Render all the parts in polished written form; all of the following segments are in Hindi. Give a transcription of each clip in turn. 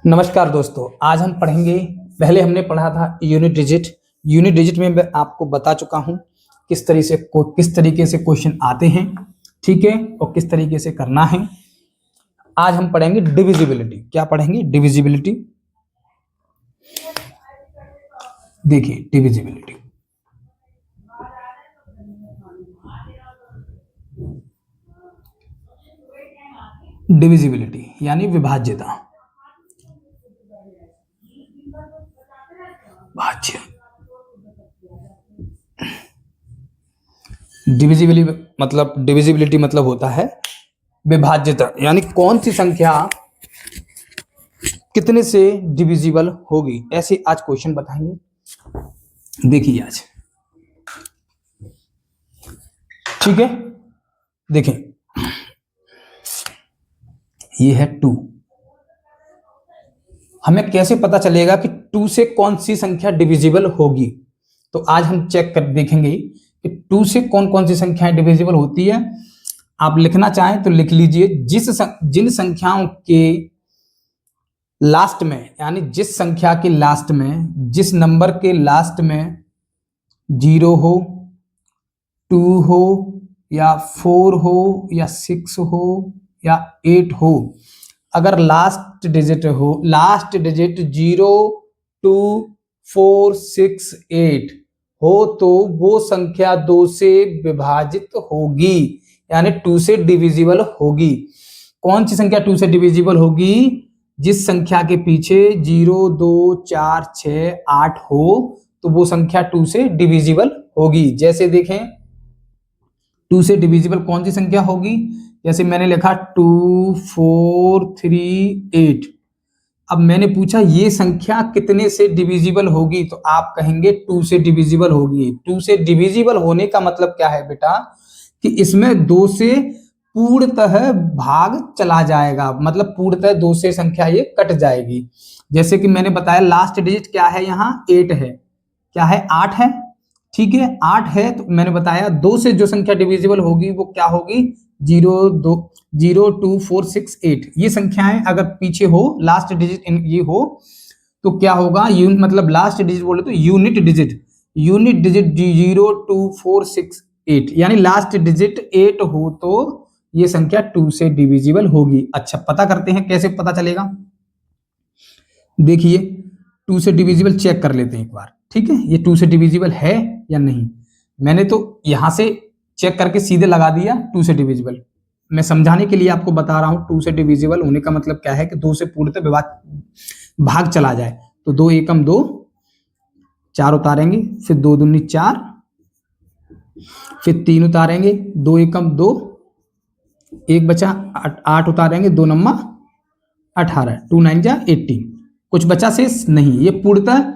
नमस्कार दोस्तों, आज हम पढ़ेंगे। पहले हमने पढ़ा था यूनिट डिजिट। यूनिट डिजिट में मैं आपको बता चुका हूं किस तरीके से क्वेश्चन आते हैं, ठीक है, और किस तरीके से करना है। आज हम पढ़ेंगे डिविजिबिलिटी। क्या पढ़ेंगे? डिविजिबिलिटी। देखिए डिविजिबिलिटी, डिविजिबिलिटी यानी विभाज्यता। भाज्य डिविजिबिलिटी मतलब होता है विभाज्यता, यानी कौन सी संख्या कितने से डिविजिबल होगी। ऐसे आज क्वेश्चन बताएंगे। देखिए आज, ठीक है, देखें ये है 2। हमें कैसे पता चलेगा कि 2 से कौन सी संख्या डिविजिबल होगी? तो आज हम चेक कर देखेंगे कि 2 से कौन कौन सी संख्याएं डिविजिबल होती है। आप लिखना चाहें तो लिख लीजिए। जिन संख्याओं के लास्ट में, यानी जिस संख्या के लास्ट में, जिस नंबर के लास्ट में 0 हो, 2 हो, या 4 हो, या 6 हो, या 8 हो, अगर लास्ट डिजिट 0, 2, 4, 6, 8 हो तो वो संख्या 2 से विभाजित होगी, यानी 2 से डिविजिबल होगी। कौन सी संख्या 2 से डिविजिबल होगी? जिस संख्या के पीछे 0, 2, 4, 6, 8 हो तो वो संख्या 2 से डिविजिबल होगी। जैसे देखें 2 से डिविजिबल कौन सी संख्या होगी? जैसे मैंने लिखा 2, 4, 3, 8। अब मैंने पूछा ये संख्या कितने से डिविजिबल होगी, तो आप कहेंगे 2 से डिविजिबल होगी। 2 से डिविजिबल होने का मतलब क्या है बेटा? कि इसमें 2 से पूर्णतः भाग चला जाएगा, मतलब पूर्णतः 2 से संख्या ये कट जाएगी। जैसे कि मैंने बताया लास्ट डिजिट क्या है, यहाँ 8 है, क्या है, 8 है, ठीक है, 8 है। तो मैंने बताया 2 से जो संख्या डिविजिबल होगी वो क्या होगी? 0, 2, 4, 6, 8। ये संख्याएं अगर पीछे हो, लास्ट डिजिट ये हो तो क्या होगा? मतलब लास्ट डिजिट बोले तो यूनिट डिजिट 0, 2, 4, 6, 8, यानी लास्ट डिजिट 8 हो तो ये संख्या 2 से डिविजिबल होगी। अच्छा, पता करते हैं कैसे पता चलेगा। देखिए 2 से डिविजिबल चेक कर लेते हैं एक बार, ठीक है, ये 2 से डिविजिबल है या नहीं। मैंने तो यहां से चेक करके सीधे लगा दिया 2 से डिविजिबल। मैं समझाने के लिए आपको बता रहा हूं 2 से डिविजिबल होने का मतलब क्या है कि 2 से पूर्णतः भाग चला जाए। तो 2 एकम 2, 4 उतारेंगे, फिर 2 दूनी 4, फिर 3 उतारेंगे, 2 एकम 2, 1 बचा, 8 उतारेंगे, 2 नम्मा 18, 2 9 जा 18, कुछ बचा शेष नहीं। ये पूर्णतः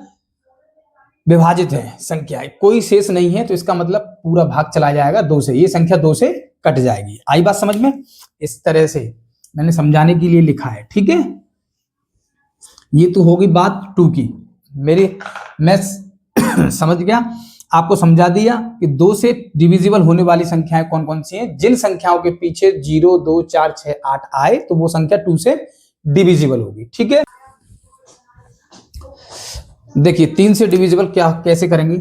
विभाजित है संख्या, कोई शेष नहीं है, तो इसका मतलब पूरा भाग चला जाएगा 2 से, ये संख्या 2 से कट जाएगी। आई बात समझ में? इस तरह से मैंने समझाने के लिए लिखा है, ठीक है। ये तो होगी बात 2 की। मैं समझ गया, आपको समझा दिया कि 2 से डिविजिबल होने वाली संख्याएं कौन कौन सी हैं। जिन संख्याओं के पीछे 0, 2, 4, 6, 8 आए तो वो संख्या 2 से डिविजिबल होगी, ठीक है। देखिए 3 से डिविजिबल कैसे करेंगे?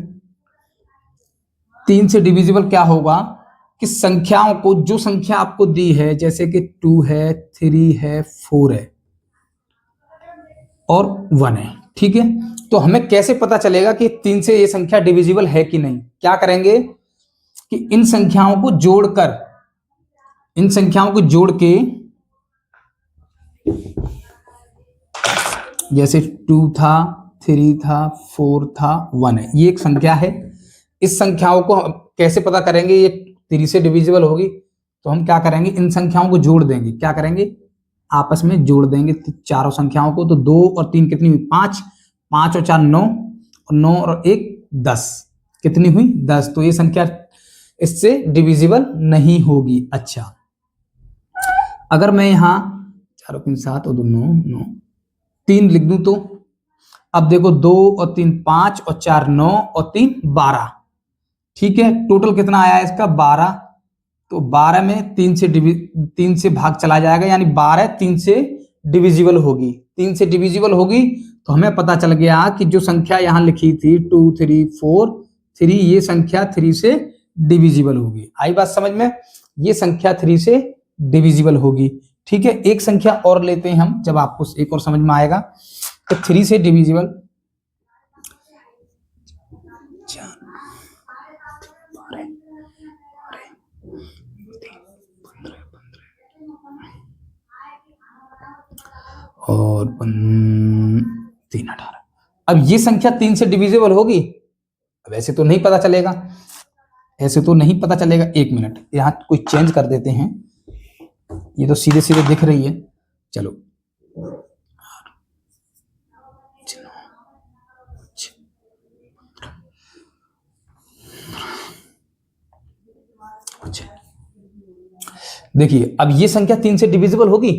3 से डिविजिबल क्या होगा कि संख्याओं को, जो संख्या आपको दी है, जैसे कि 2 है, 3 है, 4 है और 1 है, ठीक है, तो हमें कैसे पता चलेगा कि 3 से ये संख्या डिविजिबल है कि नहीं? क्या करेंगे कि इन संख्याओं को जोड़ के जैसे 2 था, 3 था, 4 था, 1 है, ये एक संख्या है। इस संख्याओं को कैसे पता करेंगे ये 3 से डिविजिबल होगी? तो हम क्या करेंगे, इन संख्याओं को जोड़ देंगे। क्या करेंगे? आपस में जोड़ देंगे चारों संख्याओं को। तो 2 और 3 कितनी हुई? 5, 5 और 4 9, और 9 और 1 10, कितनी हुई? 10। तो ये संख्या इससे डिविजिबल नहीं होगी। अच्छा, अगर मैं यहाँ 4 और 3 7 और 2 9 9 3 लिख दूं तो अब देखो 2 और 3 5 और 4 9 और 3 12, ठीक है, टोटल कितना आया इसका? 12। तो तो 12 में 3 से भाग चला जाएगा, यानी 12 3 से डिविजिबल होगी। 3 से डिविजिबल होगी तो हमें पता चल गया कि जो संख्या यहाँ लिखी थी 2 3 4 3, ये संख्या 3 से डिविजिबल होगी। आई बात समझ में? ये संख्या 3 से डिविजिबल होगी। ठीक है, एक संख्या और लेते हैं हम, जब आपको एक और समझ में आएगा। तो 3 से डिविजिबल और 3 18। अब ये संख्या 3 से डिविजिबल होगी? अब ऐसे तो नहीं पता चलेगा, ऐसे तो नहीं पता चलेगा। 1 मिनट, यहाँ कोई चेंज कर देते हैं, ये तो सीधे सीधे दिख रही है। चलो देखिए, अब ये संख्या 3 से डिविजिबल होगी?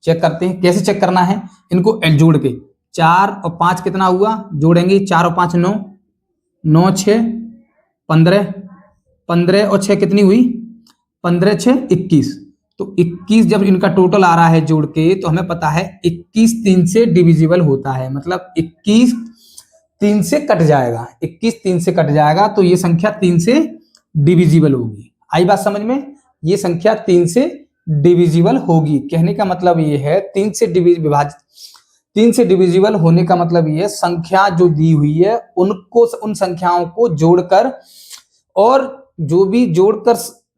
चेक करते हैं। कैसे चेक करना है? इनको जोड़ के 4 और 5 कितना हुआ, जोड़ेंगे 4 और 5 9, 9 6 15, 15 और 6 कितनी हुई, 15 6 21। तो 21 जब इनका टोटल आ रहा है जोड़ के, तो हमें पता है 21 3 से डिविजिबल होता है, मतलब 21 3 से कट जाएगा, 21 3 से कट जाएगा, तो ये संख्या 3 से डिविजिबल होगी। आई बात समझ में? ये संख्या 3 से डिविजिबल होगी। कहने का मतलब ये है 3 से डिविजिबल होने का मतलब ये है, संख्या जो दी हुई है उनको, उन संख्याओं को जोड़कर, और जो भी जोड़कर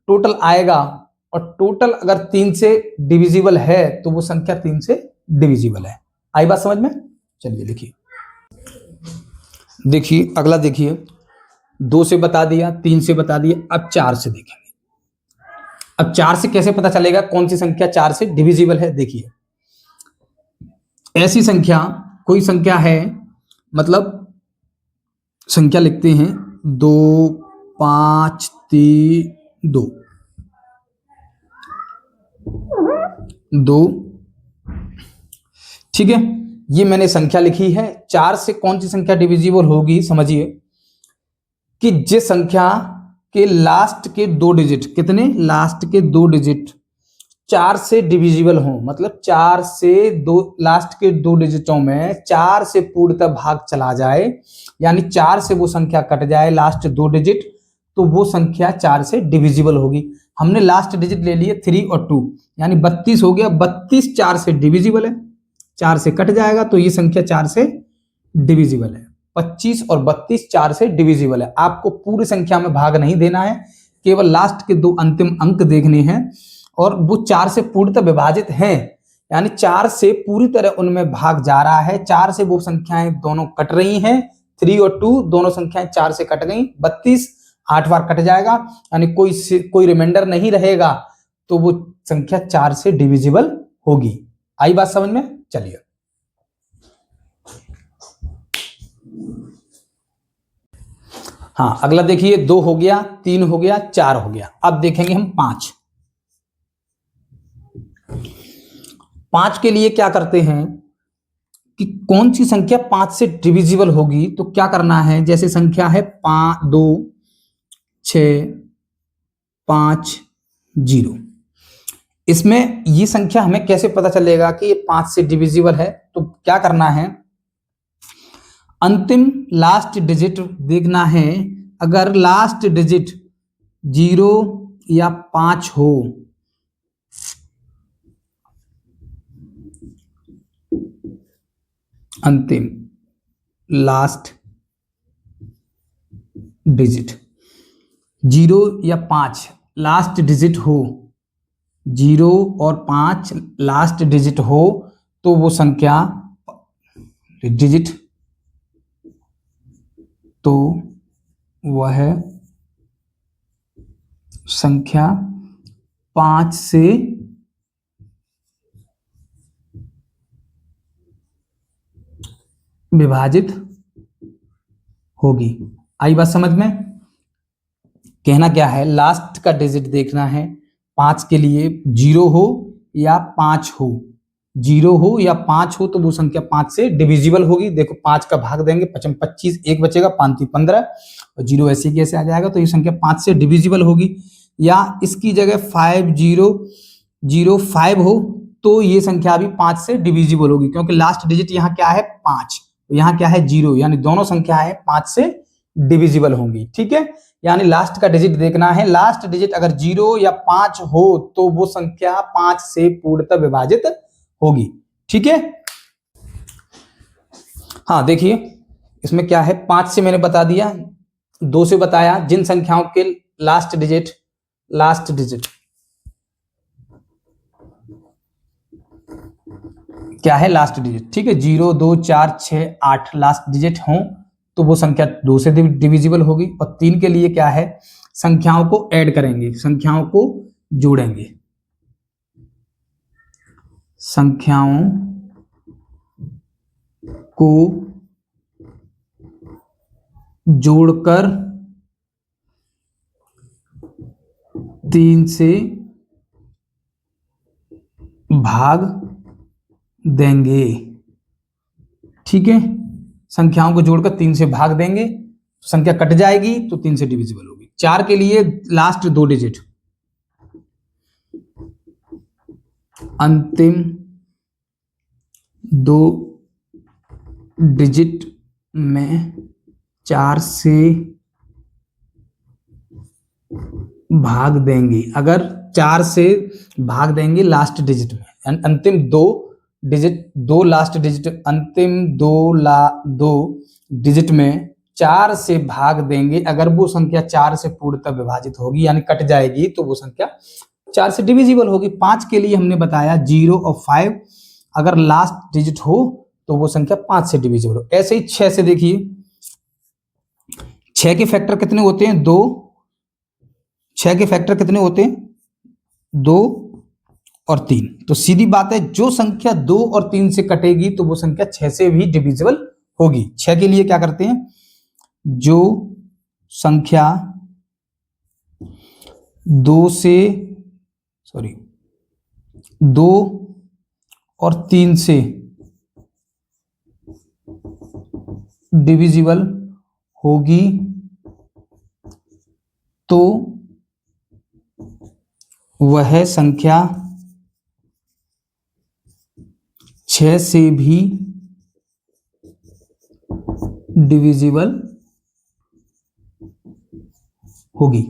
टोटल आएगा, और टोटल अगर 3 से डिविजिबल है तो वो संख्या 3 से डिविजिबल है। आई बात समझ में? चलिए लिखिए, देखिए अगला देखिए, 2 से बता दिया, 3 से बता दिया, अब 4 से देखेंगे। अब 4 से कैसे पता चलेगा कौन सी संख्या 4 से डिविजिबल है? देखिए, ऐसी संख्या, कोई संख्या है, मतलब संख्या लिखते हैं 2 5 3 2 2, ठीक है, ये मैंने संख्या लिखी है। 4 से कौन सी संख्या डिविजिबल होगी? समझिए कि जिस संख्या के लास्ट के 2 डिजिट, कितने, लास्ट के 2 डिजिट 4 से डिविजिबल हो, मतलब 4 से 2, लास्ट के 2 डिजिटों में 4 से पूर्णतः भाग चला जाए, यानी 4 से वो संख्या कट जाए लास्ट 2 डिजिट, तो वो संख्या 4 से डिविजिबल होगी। हमने लास्ट डिजिट ले लिए 3 और 2, यानी 32 हो गया। 32 4 से डिविजिबल है, 4 से कट जाएगा, तो ये संख्या 4 से डिविजिबल है। 25 और 32 4 से डिविजिबल है। आपको पूरी संख्या में भाग नहीं देना है, केवल लास्ट के 2 अंतिम अंक देखने हैं, और वो 4 से पूर्णतः विभाजित हैं, यानी 4 से पूरी तरह उनमें भाग जा रहा है। 4 से वो संख्याएं दोनों कट रही हैं, 3 और 2 दोनों संख्याएं 4 से कट गई। 32 8 बार कट जाएगा, यानी कोई रिमाइंडर नहीं रहेगा, तो वो संख्या 4 से डिविजिबल होगी। आई बात समझ में? चलिए, हाँ अगला देखिए, 2 हो गया, 3 हो गया, 4 हो गया। अब देखेंगे हम 5। 5 के लिए क्या करते हैं कि कौन सी संख्या 5 से डिविजिबल होगी? तो क्या करना है, जैसे संख्या है 5 2 6 5 0, इसमें ये संख्या हमें कैसे पता चलेगा कि ये 5 से डिविजिबल है? तो क्या करना है, अंतिम लास्ट डिजिट देखना है। अगर लास्ट डिजिट 0 या 5 हो, अंतिम लास्ट डिजिट 0 या 5 लास्ट डिजिट हो, 0 और 5 लास्ट डिजिट हो, तो वो संख्या डिजिट, तो वह संख्या 5 से विभाजित होगी। आई बात समझ में? कहना क्या है, लास्ट का डिजिट देखना है 5 के लिए, 0 हो या 5 हो, 0 हो या 5 हो, तो वो संख्या 5 से डिविजिबल होगी। देखो 5 का भाग देंगे, 25 25, 1 बचेगा, 5 3 15, और 0 ऐसे कैसे आ जाएगा, तो ये संख्या 5 से डिविजिबल होगी। या इसकी जगह 5005 हो तो ये संख्या भी 5 से डिविजिबल होगी, क्योंकि लास्ट डिजिट यहाँ क्या है 5, यहाँ क्या है 0, यानी दोनों संख्या है 5 से डिविजिबल होंगी। ठीक है, यानी लास्ट का डिजिट देखना है, लास्ट डिजिट अगर 0 या 5 हो तो वो संख्या 5 से पूर्णतः विभाजित होगी। ठीक है, हाँ देखिए इसमें क्या है, 5 से मैंने बता दिया, 2 से बताया, जिन संख्याओं के लास्ट डिजिट क्या है, लास्ट डिजिट। ठीक है, 0 2 4 6 8 लास्ट डिजिट हों तो वो संख्या 2 से डिविजिबल होगी। और 3 के लिए क्या है, संख्याओं को ऐड करेंगे, संख्याओं को जोड़ेंगे, संख्याओं को जोड़कर 3 से भाग देंगे। ठीक है, संख्याओं को जोड़कर 3 से भाग देंगे, संख्या कट जाएगी तो 3 से डिविजिबल होगी। 4 के लिए लास्ट 2 डिजिट, अंतिम 2 डिजिट में 4 से भाग देंगे। अगर 4 से भाग देंगे लास्ट डिजिट में, अंतिम 2 डिजिट, 2 लास्ट डिजिट, अंतिम 2 डिजिट में 4 से भाग देंगे, अगर वो संख्या 4 से पूर्णतः विभाजित होगी यानी कट जाएगी तो वो संख्या 4 से डिविजिबल होगी। 5 के लिए हमने बताया 0 और 5 अगर लास्ट डिजिट हो तो वो संख्या 5 से डिविजिबल हो। ऐसे ही 6 से देखिए, 6 के फैक्टर कितने होते हैं, 2। 6 के फैक्टर कितने होते हैं, 2 और 3। तो सीधी बात है, जो संख्या 2 और 3 से कटेगी तो वो संख्या 6 से भी डिविजिबल होगी। 6 के लिए क्या करते हैं, जो संख्या 2 और 3 से डिविजिबल होगी तो वह संख्या 6 से भी डिविजिबल होगी।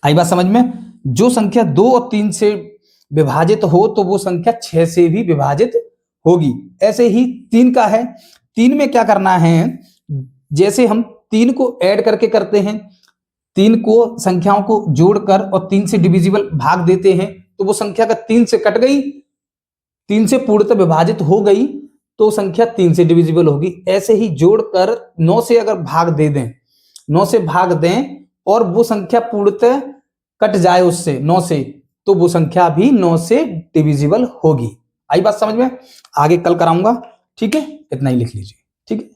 आई बात समझ में, जो संख्या 2 और 3 से विभाजित हो तो वो संख्या 6 से भी विभाजित होगी। ऐसे ही 3 का है, 3 में क्या करना है, जैसे हम 3 को ऐड करके करते हैं, 3 को संख्याओं को जोड़कर और 3 से डिविजिबल भाग देते हैं तो वो संख्या का 3 से कट गई, 3 से पूर्णतः विभाजित हो गई तो संख्या 3 से डिविजिबल होगी। ऐसे ही जोड़कर 9 से अगर भाग दे दें, 9 से भाग दें और वो संख्या पूर्णतः कट जाए उससे 9 से तो वो संख्या भी 9 से डिविजिबल होगी। आई बात समझ में, आगे कल कराऊंगा। ठीक है, इतना ही लिख लीजिए। ठीक है।